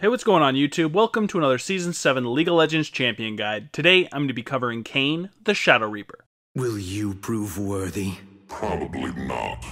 Hey, what's going on YouTube? Welcome to another Season 7 League of Legends Champion Guide. Today, I'm going to be covering Kayn, the Shadow Reaper. Will you prove worthy? Probably not.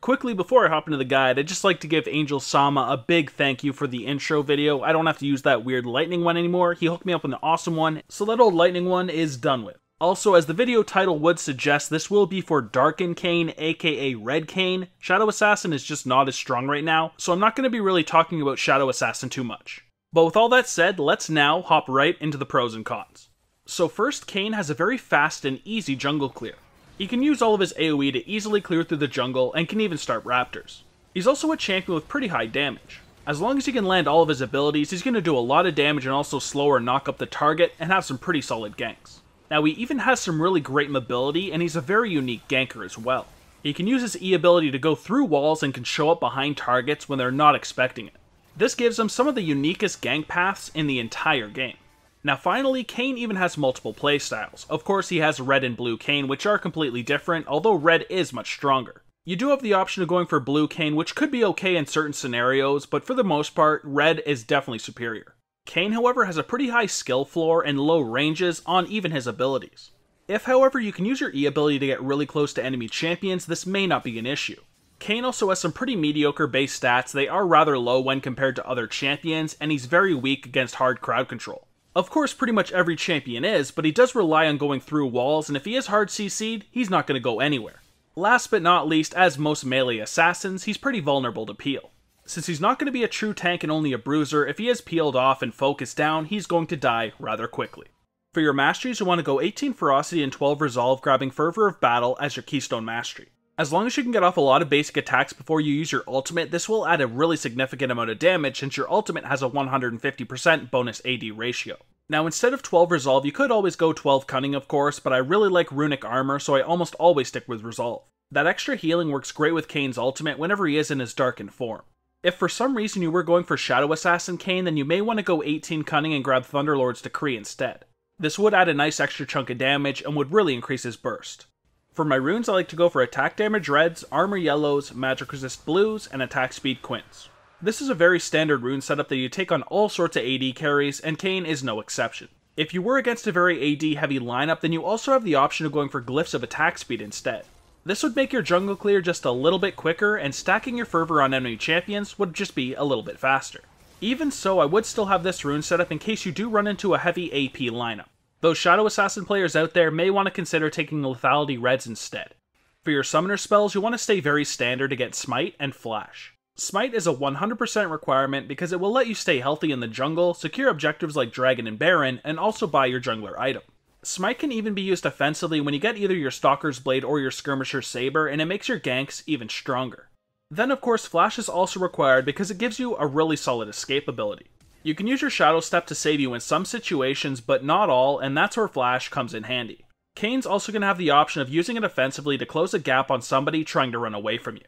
Quickly, before I hop into the guide, I'd just like to give Angel Sama a big thank you for the intro video. I don't have to use that weird lightning one anymore. He hooked me up with an awesome one, so that old lightning one is done with. Also, as the video title would suggest, this will be for Darkin Kayn, aka Red Kayn. Shadow Assassin is just not as strong right now, so I'm not going to be really talking about Shadow Assassin too much. But with all that said, let's now hop right into the pros and cons. So first, Kayn has a very fast and easy jungle clear. He can use all of his AoE to easily clear through the jungle and can even start raptors. He's also a champion with pretty high damage. As long as he can land all of his abilities, he's going to do a lot of damage and also slow or knock up the target and have some pretty solid ganks. Now, he even has some really great mobility, and he's a very unique ganker as well. He can use his E ability to go through walls and can show up behind targets when they're not expecting it. This gives him some of the uniquest gank paths in the entire game. Now finally, Kayn even has multiple playstyles. Of course, he has Red and Blue Kayn, which are completely different, although Red is much stronger. You do have the option of going for Blue Kayn, which could be okay in certain scenarios, but for the most part, Red is definitely superior. Kayn, however, has a pretty high skill floor and low ranges on even his abilities. If, however, you can use your E ability to get really close to enemy champions, this may not be an issue. Kayn also has some pretty mediocre base stats. They are rather low when compared to other champions, and he's very weak against hard crowd control. Of course, pretty much every champion is, but he does rely on going through walls, and if he is hard CC'd, he's not going to go anywhere. Last but not least, as most melee assassins, he's pretty vulnerable to peel. Since he's not going to be a true tank and only a bruiser, if he is peeled off and focused down, he's going to die rather quickly. For your masteries, you want to go 18 Ferocity and 12 Resolve, grabbing Fervor of Battle as your keystone mastery. As long as you can get off a lot of basic attacks before you use your ultimate, this will add a really significant amount of damage since your ultimate has a 150% bonus AD ratio. Now instead of 12 Resolve, you could always go 12 Cunning of course, but I really like Runic Armor, so I almost always stick with Resolve. That extra healing works great with Kayn's ultimate whenever he is in his darkened form. If for some reason you were going for Shadow Assassin Kayn, then you may want to go 18 Cunning and grab Thunderlord's Decree instead. This would add a nice extra chunk of damage and would really increase his burst. For my runes, I like to go for Attack Damage Reds, Armor Yellows, Magic Resist Blues, and Attack Speed Quints. This is a very standard rune setup that you take on all sorts of AD carries, and Kayn is no exception. If you were against a very AD heavy lineup, then you also have the option of going for Glyphs of Attack Speed instead. This would make your jungle clear just a little bit quicker, and stacking your fervor on enemy champions would just be a little bit faster. Even so, I would still have this rune set up in case you do run into a heavy AP lineup. Those Shadow Assassin players out there may want to consider taking Lethality Reds instead. For your summoner spells, you want to stay very standard to get Smite and Flash. Smite is a 100% requirement because it will let you stay healthy in the jungle, secure objectives like Dragon and Baron, and also buy your jungler item. Smite can even be used offensively when you get either your Stalker's Blade or your Skirmisher Saber, and it makes your ganks even stronger. Then of course Flash is also required because it gives you a really solid escape ability. You can use your Shadow Step to save you in some situations, but not all, and that's where Flash comes in handy. Kayn's also going to have the option of using it offensively to close a gap on somebody trying to run away from you.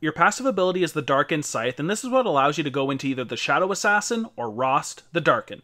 Your passive ability is the Darkin Scythe, and this is what allows you to go into either the Shadow Assassin or RHAAST, the Darkin.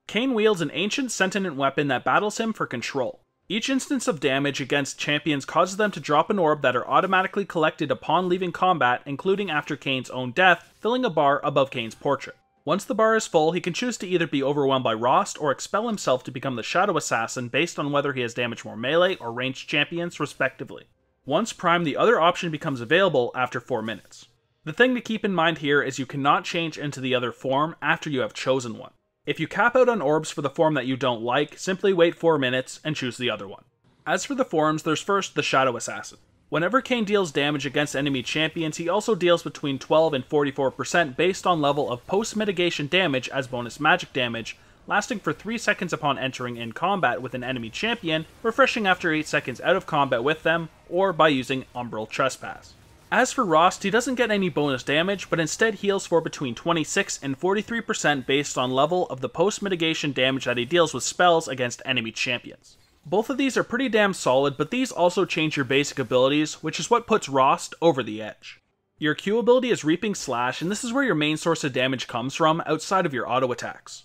Kayn wields an ancient sentient weapon that battles him for control. Each instance of damage against champions causes them to drop an orb that are automatically collected upon leaving combat, including after Kayn's own death, filling a bar above Kayn's portrait. Once the bar is full, he can choose to either be overwhelmed by RHAAST or expel himself to become the Shadow Assassin based on whether he has damaged more melee or ranged champions, respectively. Once primed, the other option becomes available after 4 minutes. The thing to keep in mind here is you cannot change into the other form after you have chosen one. If you cap out on orbs for the form that you don't like, simply wait 4 minutes and choose the other one. As for the forms, there's first the Shadow Assassin. Whenever Kayn deals damage against enemy champions, he also deals between 12 and 44% based on level of post-mitigation damage as bonus magic damage, lasting for 3 seconds upon entering in combat with an enemy champion, refreshing after 8 seconds out of combat with them, or by using Umbral Trespass. As for RHAAST, he doesn't get any bonus damage, but instead heals for between 26 and 43% based on level of the post-mitigation damage that he deals with spells against enemy champions. Both of these are pretty damn solid, but these also change your basic abilities, which is what puts RHAAST over the edge. Your Q ability is Reaping Slash, and this is where your main source of damage comes from, outside of your auto attacks.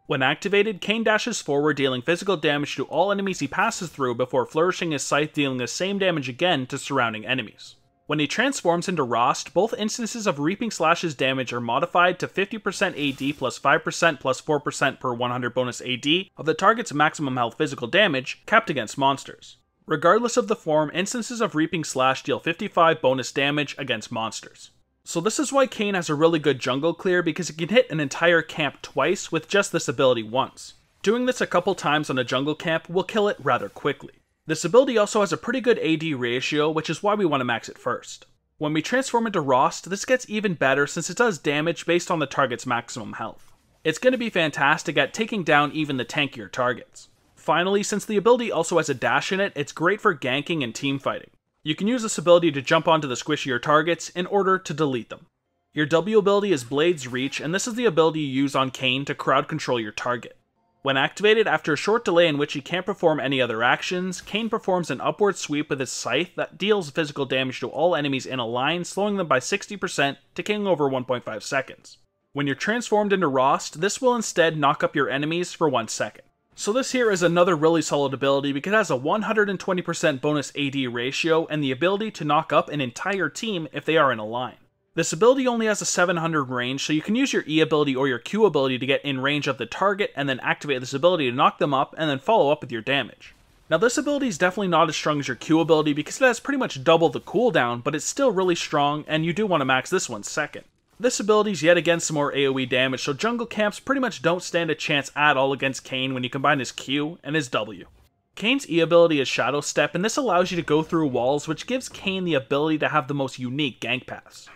When activated, Kayn dashes forward, dealing physical damage to all enemies he passes through before flourishing his scythe, dealing the same damage again to surrounding enemies. When he transforms into RHAAST, both instances of Reaping Slash's damage are modified to 50% AD plus 5% plus 4% per 100 bonus AD of the target's maximum health physical damage, capped against monsters. Regardless of the form, instances of Reaping Slash deal 55 bonus damage against monsters. So this is why Kayn has a really good jungle clear, because it can hit an entire camp twice with just this ability once. Doing this a couple times on a jungle camp will kill it rather quickly. This ability also has a pretty good AD ratio, which is why we want to max it first. When we transform into RHAAST, this gets even better since it does damage based on the target's maximum health. It's going to be fantastic at taking down even the tankier targets. Finally, since the ability also has a dash in it, it's great for ganking and teamfighting. You can use this ability to jump onto the squishier targets in order to delete them. Your W ability is Blade's Reach, and this is the ability you use on Kayn to crowd control your target. When activated, after a short delay in which he can't perform any other actions, Kayn performs an upward sweep with his scythe that deals physical damage to all enemies in a line, slowing them by 60%, taking over 1.5 seconds. When you're transformed into RHAAST, this will instead knock up your enemies for 1 second. So this here is another really solid ability because it has a 120% bonus AD ratio and the ability to knock up an entire team if they are in a line. This ability only has a 700 range, so you can use your E ability or your Q ability to get in range of the target and then activate this ability to knock them up and then follow up with your damage. Now this ability is definitely not as strong as your Q ability because it has pretty much double the cooldown, but it's still really strong and you do want to max this one second. This ability is yet again some more AoE damage, so jungle camps pretty much don't stand a chance at all against Kayn when you combine his Q and his W. Kayn's E ability is Shadow Step, and this allows you to go through walls, which gives Kayn the ability to have the most unique gank paths.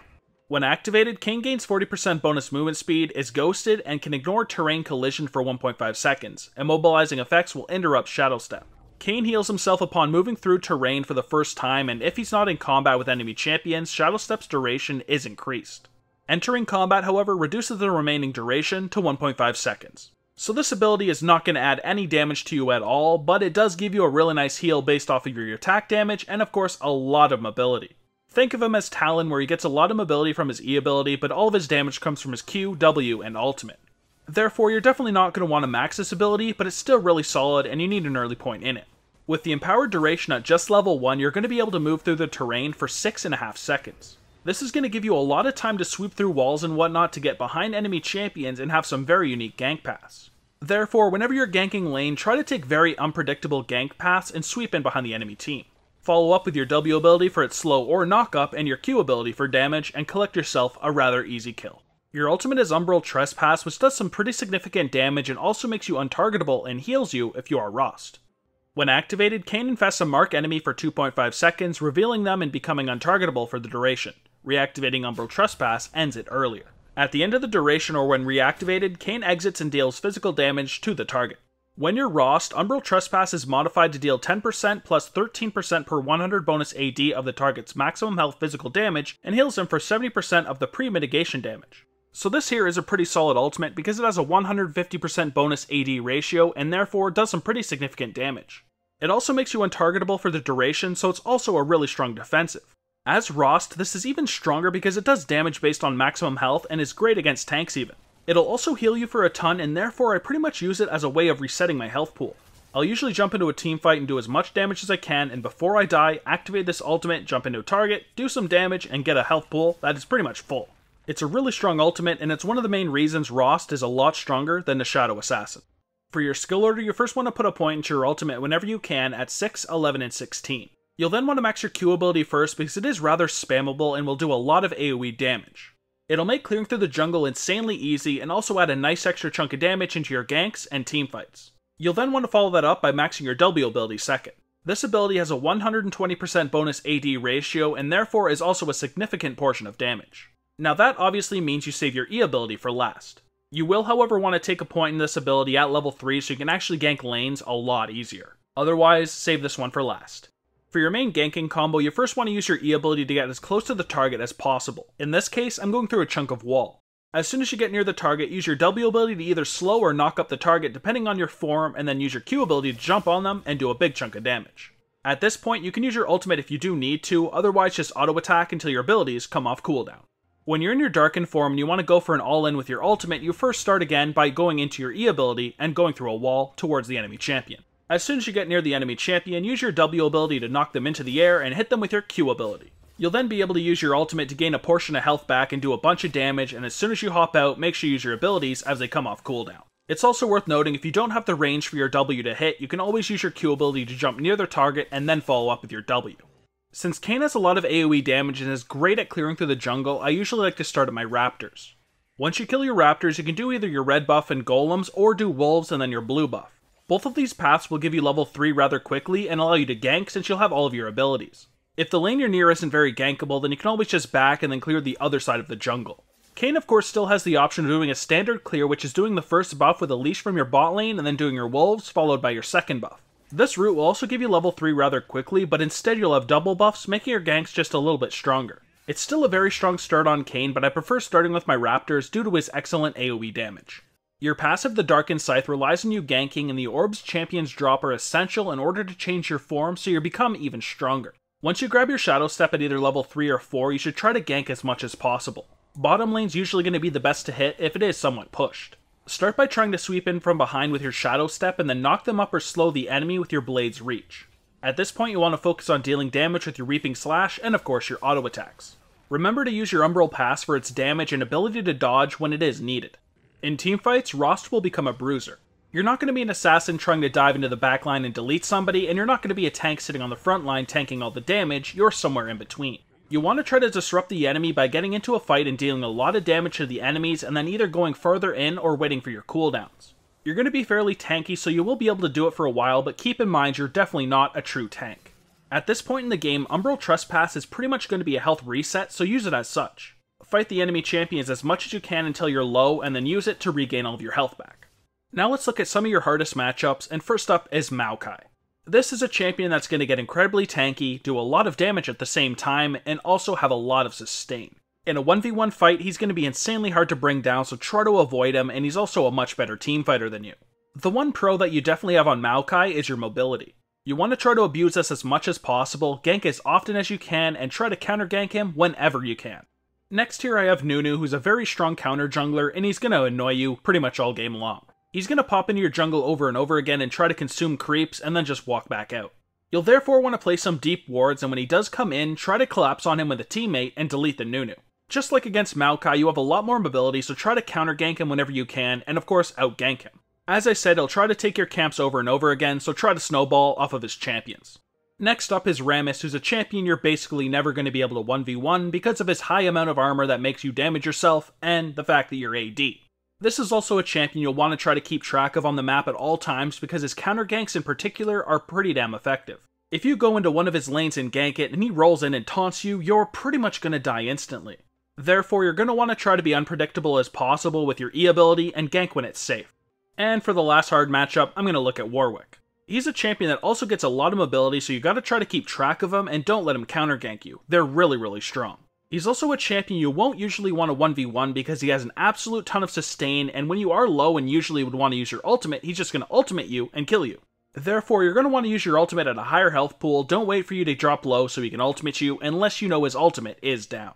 When activated, Kayn gains 40% bonus movement speed, is ghosted, and can ignore terrain collision for 1.5 seconds. Immobilizing effects will interrupt Shadow Step. Kayn heals himself upon moving through terrain for the first time, and if he's not in combat with enemy champions, Shadow Step's duration is increased. Entering combat, however, reduces the remaining duration to 1.5 seconds. So this ability is not going to add any damage to you at all, but it does give you a really nice heal based off of your attack damage, and of course a lot of mobility. Think of him as Talon, where he gets a lot of mobility from his E ability, but all of his damage comes from his Q, W, and ultimate. Therefore, you're definitely not going to want to max this ability, but it's still really solid and you need an early point in it. With the empowered duration at just level 1, you're going to be able to move through the terrain for 6.5 seconds. This is going to give you a lot of time to sweep through walls and whatnot to get behind enemy champions and have some very unique gank paths. Therefore, whenever you're ganking lane, try to take very unpredictable gank paths and sweep in behind the enemy team. Follow up with your W ability for its slow or knock up and your Q ability for damage and collect yourself a rather easy kill. Your ultimate is Umbral Trespass, which does some pretty significant damage and also makes you untargetable and heals you if you are RHAAST. When activated, Kayn infests a mark enemy for 2.5 seconds, revealing them and becoming untargetable for the duration. Reactivating Umbral Trespass ends it earlier. At the end of the duration or when reactivated, Kayn exits and deals physical damage to the target. When you're RHAAST, Umbral Trespass is modified to deal 10% plus 13% per 100 bonus AD of the target's maximum health physical damage and heals him for 70% of the pre-mitigation damage. So this here is a pretty solid ultimate because it has a 150% bonus AD ratio and therefore does some pretty significant damage. It also makes you untargetable for the duration, so it's also a really strong defensive. As RHAAST, this is even stronger because it does damage based on maximum health and is great against tanks even. It'll also heal you for a ton, and therefore I pretty much use it as a way of resetting my health pool. I'll usually jump into a team fight and do as much damage as I can, and before I die, activate this ultimate, jump into a target, do some damage, and get a health pool that is pretty much full. It's a really strong ultimate, and it's one of the main reasons RHAAST is a lot stronger than the Shadow Assassin. For your skill order, you first want to put a point into your ultimate whenever you can at 6, 11, and 16. You'll then want to max your Q ability first because it is rather spammable and will do a lot of AoE damage. It'll make clearing through the jungle insanely easy and also add a nice extra chunk of damage into your ganks and teamfights. You'll then want to follow that up by maxing your W ability second. This ability has a 120% bonus AD ratio and therefore is also a significant portion of damage. Now that obviously means you save your E ability for last. You will however want to take a point in this ability at level 3 so you can actually gank lanes a lot easier. Otherwise, save this one for last. For your main ganking combo, you first want to use your E ability to get as close to the target as possible. In this case, I'm going through a chunk of wall. As soon as you get near the target, use your W ability to either slow or knock up the target depending on your form, and then use your Q ability to jump on them and do a big chunk of damage. At this point, you can use your ultimate if you do need to, otherwise just auto attack until your abilities come off cooldown. When you're in your Darkin form and you want to go for an all-in with your ultimate, you first start again by going into your E ability and going through a wall towards the enemy champion. As soon as you get near the enemy champion, use your W ability to knock them into the air and hit them with your Q ability. You'll then be able to use your ultimate to gain a portion of health back and do a bunch of damage, and as soon as you hop out, make sure you use your abilities as they come off cooldown. It's also worth noting, if you don't have the range for your W to hit, you can always use your Q ability to jump near their target and then follow up with your W. Since Kayn has a lot of AoE damage and is great at clearing through the jungle, I usually like to start at my raptors. Once you kill your raptors, you can do either your red buff and golems, or do wolves and then your blue buff. Both of these paths will give you level 3 rather quickly and allow you to gank since you'll have all of your abilities. If the lane you're near isn't very gankable, then you can always just back and then clear the other side of the jungle. Kayn of course still has the option of doing a standard clear, which is doing the first buff with a leash from your bot lane and then doing your wolves, followed by your second buff. This route will also give you level 3 rather quickly, but instead you'll have double buffs, making your ganks just a little bit stronger. It's still a very strong start on Kayn, but I prefer starting with my raptors due to his excellent AoE damage. Your passive, the Darkin Scythe, relies on you ganking, and the orbs champions drop are essential in order to change your form so you become even stronger. Once you grab your Shadow Step at either level 3 or 4, you should try to gank as much as possible. Bottom lane's usually going to be the best to hit if it is somewhat pushed. Start by trying to sweep in from behind with your Shadow Step and then knock them up or slow the enemy with your Blade's Reach. At this point you want to focus on dealing damage with your Reaping Slash and of course your auto attacks. Remember to use your Umbral Pass for its damage and ability to dodge when it is needed. In teamfights, RHAAST will become a bruiser. You're not going to be an assassin trying to dive into the backline and delete somebody, and you're not going to be a tank sitting on the front line tanking all the damage, you're somewhere in between. You want to try to disrupt the enemy by getting into a fight and dealing a lot of damage to the enemies and then either going further in or waiting for your cooldowns. You're going to be fairly tanky, so you will be able to do it for a while, but keep in mind you're definitely not a true tank. At this point in the game, Umbral Trespass is pretty much going to be a health reset, so use it as such. Fight the enemy champions as much as you can until you're low, and then use it to regain all of your health back. Now let's look at some of your hardest matchups, and first up is Maokai. This is a champion that's going to get incredibly tanky, do a lot of damage at the same time, and also have a lot of sustain. In a 1v1 fight, he's going to be insanely hard to bring down, so try to avoid him, and he's also a much better team fighter than you. The one pro that you definitely have on Maokai is your mobility. You want to try to abuse this as much as possible, gank as often as you can, and try to counter gank him whenever you can. Next here I have Nunu, who's a very strong counter jungler, and he's going to annoy you pretty much all game long. He's going to pop into your jungle over and over again and try to consume creeps and then just walk back out. You'll therefore want to play some deep wards, and when he does come in, try to collapse on him with a teammate and delete the Nunu. Just like against Maokai, you have a lot more mobility, so try to counter gank him whenever you can, and of course out gank him. As I said, he'll try to take your camps over and over again, so try to snowball off of his champions. Next up is RHAAST, who's a champion you're basically never going to be able to 1v1 because of his high amount of armor that makes you damage yourself, and the fact that you're AD. This is also a champion you'll want to try to keep track of on the map at all times because his counter ganks in particular are pretty damn effective. If you go into one of his lanes and gank it and he rolls in and taunts you, you're pretty much going to die instantly. Therefore, you're going to want to try to be unpredictable as possible with your E ability and gank when it's safe. And for the last hard matchup, I'm going to look at Warwick. He's a champion that also gets a lot of mobility, so you got to try to keep track of him and don't let him counter gank you. They're really strong. He's also a champion you won't usually want to 1v1 because he has an absolute ton of sustain, and when you are low and usually would want to use your ultimate, he's just going to ultimate you and kill you. Therefore, you're going to want to use your ultimate at a higher health pool. Don't wait for you to drop low so he can ultimate you unless you know his ultimate is down.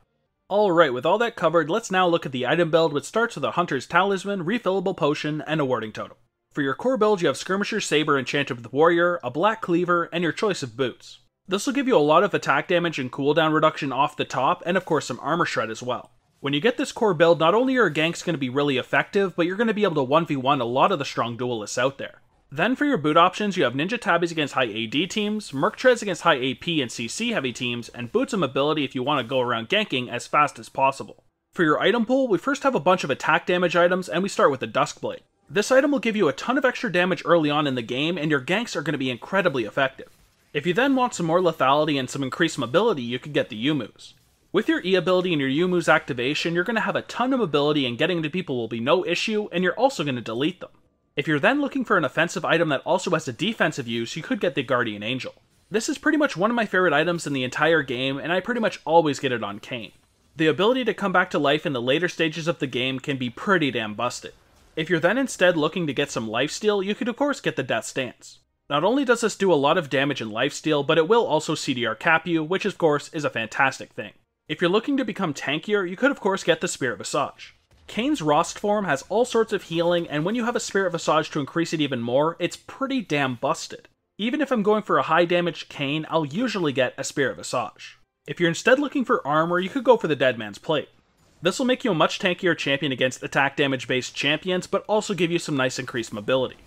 Alright, with all that covered, let's now look at the item build, which starts with a Hunter's Talisman, Refillable Potion, and a Warding Totem. For your core build, you have Skirmisher's Saber enchanted with Warrior, a Black Cleaver, and your choice of boots. This will give you a lot of attack damage and cooldown reduction off the top, and of course some armor shred as well. When you get this core build, not only are your ganks going to be really effective, but you're going to be able to 1v1 a lot of the strong duelists out there. Then for your boot options, you have Ninja Tabbies against high AD teams, Merc Treads against high AP and CC heavy teams, and Boots of Mobility if you want to go around ganking as fast as possible. For your item pool, we first have a bunch of attack damage items, and we start with the Duskblade. This item will give you a ton of extra damage early on in the game, and your ganks are going to be incredibly effective. If you then want some more lethality and some increased mobility, you can get the Youmuu's. With your E ability and your Youmuu's activation, you're going to have a ton of mobility and getting to people will be no issue, and you're also going to delete them. If you're then looking for an offensive item that also has a defensive use, you could get the Guardian Angel. This is pretty much one of my favorite items in the entire game, and I pretty much always get it on Kayn. The ability to come back to life in the later stages of the game can be pretty damn busted. If you're then instead looking to get some lifesteal, you could of course get the Death Stance. Not only does this do a lot of damage and lifesteal, but it will also CDR cap you, which of course is a fantastic thing. If you're looking to become tankier, you could of course get the Spirit Visage. Kayn's RHAAST form has all sorts of healing, and when you have a Spirit Visage to increase it even more, it's pretty damn busted. Even if I'm going for a high damage Kayn, I'll usually get a Spirit Visage. If you're instead looking for armor, you could go for the Dead Man's Plate. This will make you a much tankier champion against attack damage based champions, but also give you some nice increased mobility.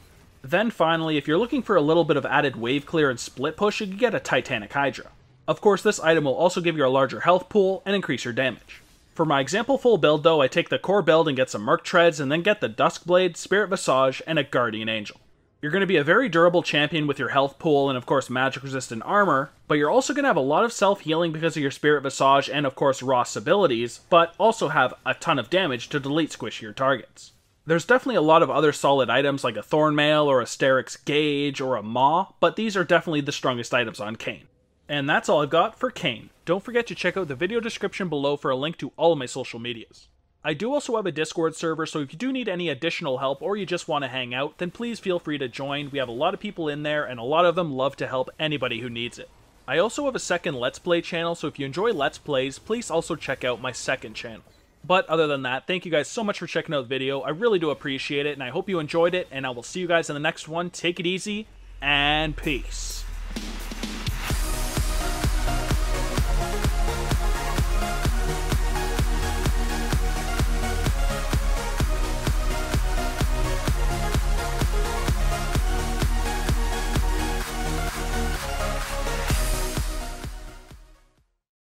Then finally, if you're looking for a little bit of added wave clear and split push, you can get a Titanic Hydra. Of course, this item will also give you a larger health pool and increase your damage. For my example full build though, I take the core build and get some Merc Treads, and then get the Duskblade, Spirit Visage, and a Guardian Angel. You're going to be a very durable champion with your health pool and of course magic resistant armor, but you're also going to have a lot of self-healing because of your Spirit Visage and of course RHAAST abilities, but also have a ton of damage to delete squishier targets. There's definitely a lot of other solid items like a Thornmail or a Sterix Gauge or a Maw, but these are definitely the strongest items on Kayn. And that's all I've got for Kayn. Don't forget to check out the video description below for a link to all of my social medias. I do also have a Discord server, so if you do need any additional help or you just want to hang out, then please feel free to join. We have a lot of people in there, and a lot of them love to help anybody who needs it. I also have a second Let's Play channel, so if you enjoy Let's Plays, please also check out my second channel. But other than that, thank you guys so much for checking out the video. I really do appreciate it, and I hope you enjoyed it, and I will see you guys in the next one. Take it easy, and peace.